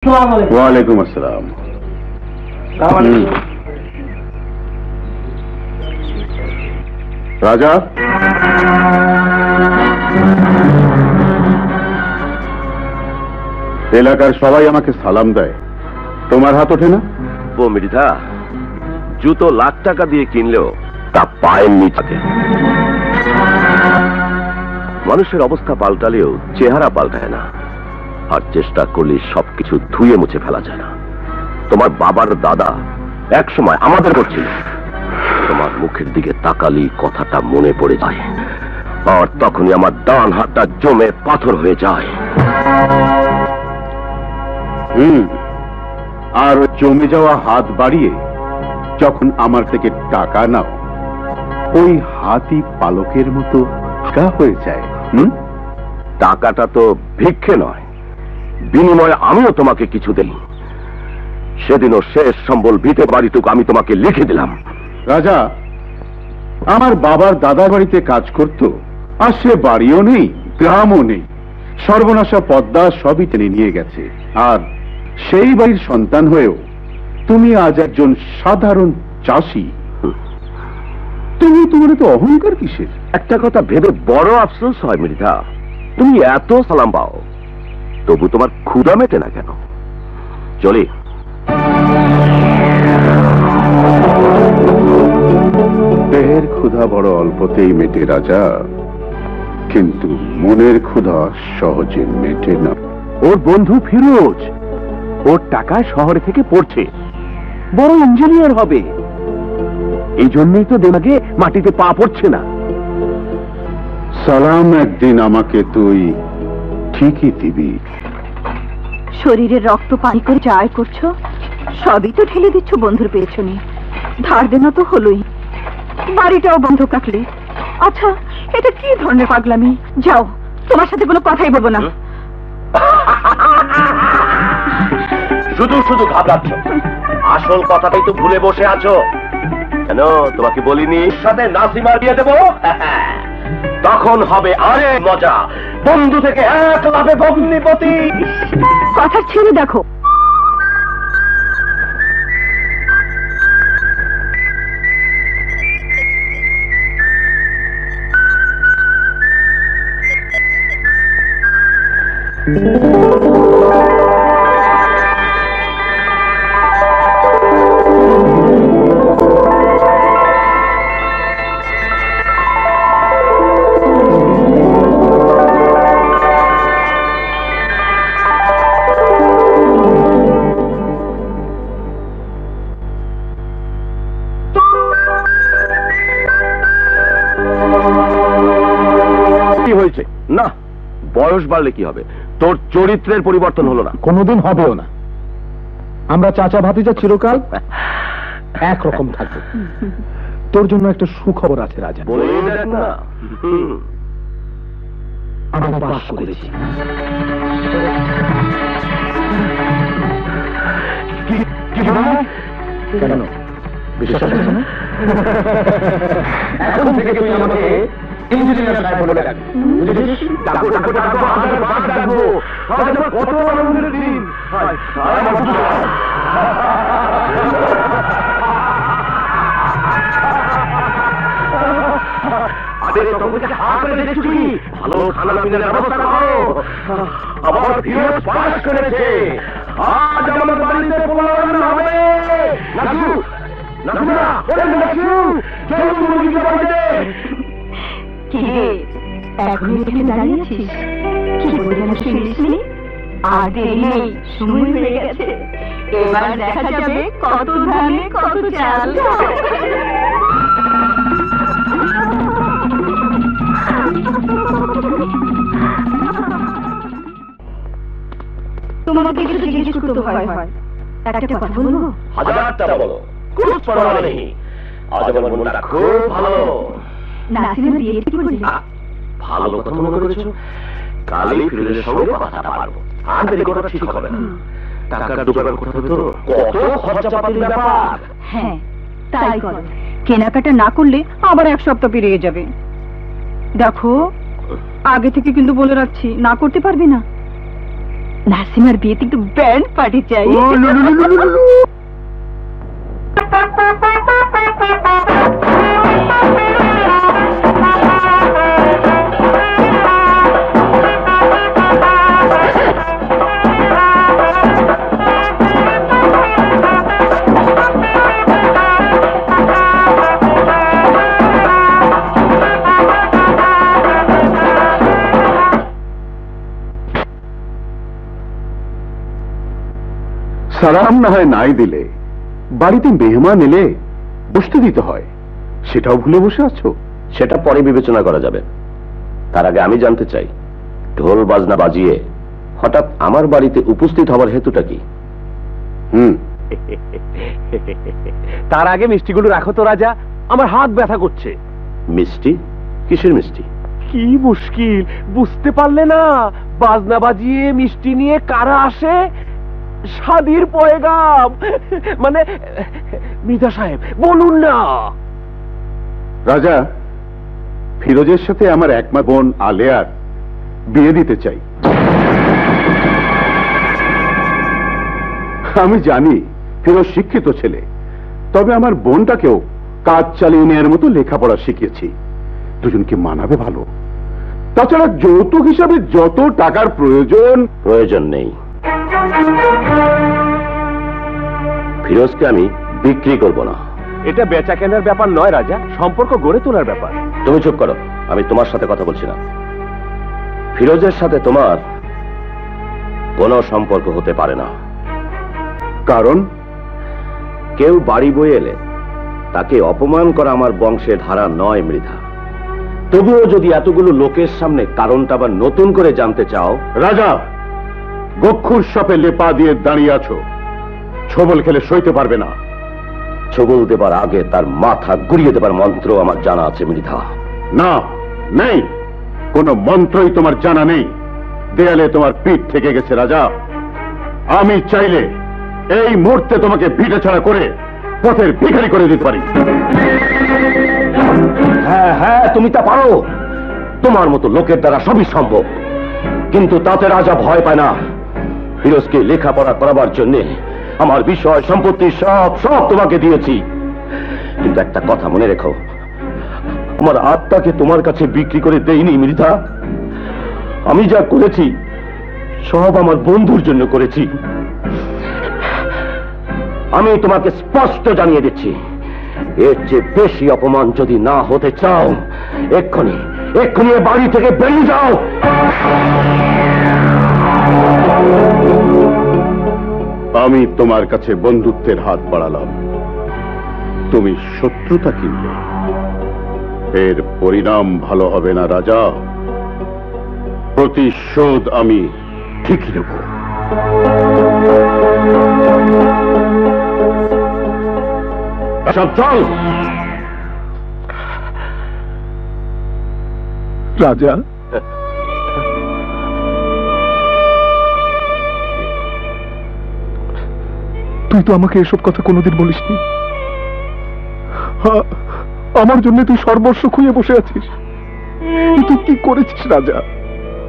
ওয়ালাইকুম আসসালাম। রাজা, এলাকার সবাই আমাকে সালাম দেয়, তোমার হাত ওঠে না? ও মৃধা, জুতো লাখ টাকা দিয়ে কিনলেও তা পায়ের নিচে। মানুষের অবস্থা পাল্টালেও চেহারা পাল্টায় না, আর চেষ্টা করলে সবকিছু ধুয়ে মুছে ফেলা যায় না। তোমার বাবার দাদা এক সময় আমাদের করছিল, তোমার মুখের দিকে তাকালি কথাটা মনে পড়ে যায়, আর তখনই আমার ডান হাতটা জমে পাথর হয়ে যায়। আর জমে যাওয়া হাত বাড়িয়ে যখন আমার থেকে টাকা নাও, ওই হাতই পালকের মতো হয়ে যায়। টাকাটা তো ভিক্ষে নয়, বিনিময়ে আমিও তোমাকে কিছু দেই। সেদিনও শেষ সম্বল ভিটে বাড়িটুকু আমি তোমাকে লিখে দিলাম। রাজা, আমার বাবার দাদা বাড়িতে কাজ করত, আর সে বাড়িও নেই, গ্রামও নেই, সর্বনাশা পদ্মা সবই টেনে নিয়ে গেছে। আর সেই বাড়ির সন্তান হয়েও তুমি আজ একজন সাধারণ চাষি। তুমি তোমার তো অহংকার কিসের? একটা কথা ভেবে বড় আফসোস হয় মৃধা, তুমি এত সালাম পাও, তবু তোমার ক্ষুধা মেটে না কেন? চলি। দেহের ক্ষুধা বড় অল্পতেই মেটে রাজা, কিন্তু মনের ক্ষুধা সহজে মেটে না। ওর বন্ধু ফিরোজ ওর টাকা শহরে থেকে পড়ছে, বড় ইঞ্জিনিয়ার হবে, এই জন্যই তো দেমাগে মাটিতে পা পড়ছে না। সালাম একদিন আমাকে তুই ঠিকই দিবি। শরীরের রক্ত পানি করে যা আয় করছো সবই তো ঢেলে দিচ্ছ বন্ধুর পেছনে। ধার দেনা তো হলোই, বাড়িটাও বন্ধ রাখলে। আচ্ছা, এটা কি ধরনের পাগলামি? যাও, তোমার সাথে কোনো কথাই বলবো না। শুধু শুধু ঘাবড়াচ্ছ, আসল কথাটাই তো ভুলে বসে আছো। কেন তোমাকে বলিনি সাথে নাসিমা দিয়ে দেবো? তখন হবে আরে মজা, বন্ধু থেকে এক লাভে ভগ্নিপতি। কথা ছেড়ে দেখো। হয়েছে না, বয়স বাড়লে কি হবে? তোর চরিত্রের পরিবর্তন হলো না, কোনোদিন হবেও না। আমরা চাচা ভাতিজা চিরকাল একরকম থাকবো। তোর জন্য একটা সুখবর আছে রাজা। বলে দেখ না। আমি পাস করেছি। কেন বিশ্বাস হচ্ছে না? এখন থেকে তুমি আমাকে ইঞ্জিনিয়ার সাহেব বলে ডাকবে। বুঝেছিস? ডাকবো ডাকবো ডাকবো, হাজার বার ডাকবো। আজ আমার কত আনন্দের দিন। আরে তোমাকে হাত করে দেখছো কি? ভালো খানা পিনার ব্যবস্থা করো। আমার ফিরোজ পাস করেছে, আজ আমার বাড়িতে পোলাও রান্না হবে। নাচু নাচু না, ওরে নাচু, চল মুরগিকে বাড়িতে। কি রে, এখন এখানে দাঁড়িয়ে আছিস? কি বলে যেন শুনিসনি? আর দেরি নেই, সময় হয়ে গেছে। এবার দেখা যাবে কত ধানে কত চাল। তোমাকে কিছু জিজ্ঞেস করতে হয়। একটা কথা বলবো? হাজারটা বলো, কোনো পরোয়া নেই। আজ আমার মনটা খুব ভালো। নাসিমা বিয়ে ঠিক করলি? ভালো কথা মনে করেছো, কালই ফিরোজের সঙ্গে কথা পারবো, আর দেরি করা ঠিক হবে না। টাকার দোকানের কথা তো কত খরচাপাতির ব্যাপার। হ্যাঁ, তাই কর। কেনাকাটা না করলে আবার এক সপ্তাহ পেরিয়ে যাবে। দেখো, আগে থেকে কিন্তু বলে রাখছি, না করতে পারবি না। নাসিমার বিয়েতে একটু ব্যান্ড পার্টি চাই। সালাম না হয় নাই দিলে, বাড়িতে মেহমান এলে বসতে দিতে হয়, সেটাও ভুলে বসে আছো। সেটা পরে বিবেচনা করা যাবে। তার আগে আমি জানতে চাই, ঢোল বাজনা বাজিয়ে হঠাৎ আমার বাড়িতে উপস্থিত হওয়ার হেতুটা কি? তার আগে মিষ্টিগুলো রাখো তো রাজা, আমার হাত ব্যথা করছে। মিষ্টি? কিসের মিষ্টি? কি মুশকিল, বুঝতে পারলে না? বাজনা বাজিয়ে মিষ্টি নিয়ে কারা আসে? শাদির পয়গাম, মানে মির্জা সাহেব বলুন না। রাজা, ফিরোজের সাথে আমার একমা বোন আলেয়ার বিয়ে দিতে চাই। আমি জানি ফিরোজ শিক্ষিত ছেলে, তবে আমার বোনটাকেও কাজ চালিয়ে নেওয়ার মতো লেখাপড়া শিখিয়েছি। দুজনকে মানাবে ভালো। তাছাড়া যৌতুক হিসাবে যত টাকার প্রয়োজন নেই। ফিরোজকে আমি বিক্রি করব না। এটা বেচা কেনার ব্যাপার নয় রাজা, সম্পর্ক গড়ে তোলার ব্যাপার। তুমি চুপ করো, আমি তোমার সাথে কথা বলছি না। ফিরোজের সাথে তোমার কোনো সম্পর্ক হতে পারে না। কারণ কেউ বাড়ি বয়ে এলে তাকে অপমান করা আমার বংশের ধারা নয় মৃধা। তবুও যদি এতগুলো লোকের সামনে কারণটা আবার নতুন করে জানতে চাও। রাজা, গক্ষুর সাপে লেপা দিয়ে দাঁড়িয়ে আছো, ছবল খেলে সইতে পারবে না। ছবল দেবার আগে তার মাথা গুড়িয়ে দেবার মন্ত্র আমার জানা আছে মৃধা। না, নেই, কোনো মন্ত্রই তোমার জানা নেই। দেয়ালে তোমার পিঠ থেকে গেছে রাজা। আমি চাইলে এই মুহূর্তে তোমাকে ভিটে ছাড়া করে পথের ভিখারি করে দিতে পারি। হ্যাঁ হ্যাঁ, তুমি তা পারো। তোমার মতো লোকের দ্বারা সবই সম্ভব। কিন্তু তাতে রাজা ভয় পায় না। ফিরোজকে লেখাপড়া করাবার জন্য আমার বিষয় সম্পত্তি সব সব তোমাকে দিয়েছি। কিন্তু একটা কথা মনে রেখো, আমার আত্মাকে তোমার কাছে বিক্রি করে দেইনি মৃধা। আমি যা করেছি সব আমার বন্ধুর জন্য করেছি। আমি তোমাকে স্পষ্ট জানিয়ে দিচ্ছি, এর চেয়ে বেশি অপমান যদি না হতে চাও, এক্ষুনি এক্ষুনি এ বাড়ি থেকে বেরিয়ে যাও। আমি তোমার কাছে বন্ধুত্বের হাত বাড়ালাম, তুমি শত্রুতা কিনলে। এর পরিণাম ভালো হবে না রাজা। প্রতিশোধ আমি ঠিকই নেব। সব চল। রাজা, তুই তো আমাকে এসব কথা কোনোদিন বলিসনি। আমার জন্য তুই সর্বস্ব খুঁয়ে বসে আছিস। তুই কি করেছিস রাজা?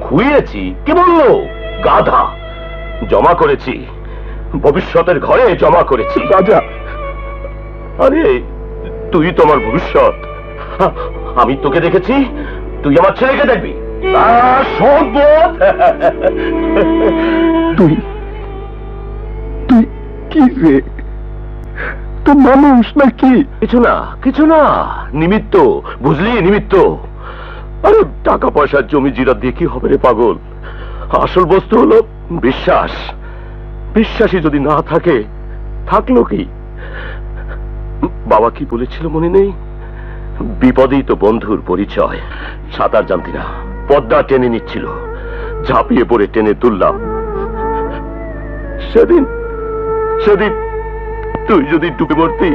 খুইয়েছি? কে বললো? গাধা। জমা করেছি, ভবিষ্যতের ঘরে জমা করেছি। রাজা, আরে তুই তোমার ভবিষ্যৎ। আমি তোকে দেখেছি, তুই আমার ছেলেকে দেখবি। তুই তুই কি রে? তো মানুষ নাকি? কিছু না, কিছু না, নিমিত্ত, বুঝলি, নিমিত্ত। আরে টাকা পয়সার জমি জিরা দিয়ে কি হবে রে পাগল? আসল বস্তু হলো বিশ্বাস। বিশ্বাসী যদি না থাকে, থাকলো কি? বাবা কি বলেছিল মনে নেই? বিপদেই তো বন্ধুর পরিচয়। সাঁতার জানতি না, পদ্মা টেনে নিচ্ছিল, ঝাঁপিয়ে পড়ে টেনে তুললাম। সেদিন সেদিন তুই যদি ডুবে মরতি,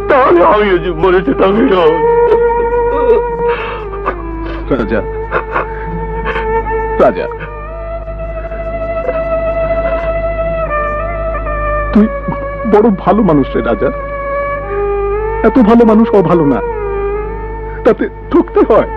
তাহলে আমিও যে মরে যেতাম। রাজা, রাজা, তুই বড় ভালো মানুষ রে রাজা। এত ভালো মানুষ ভালো না, তাতে ঠকতে হয়।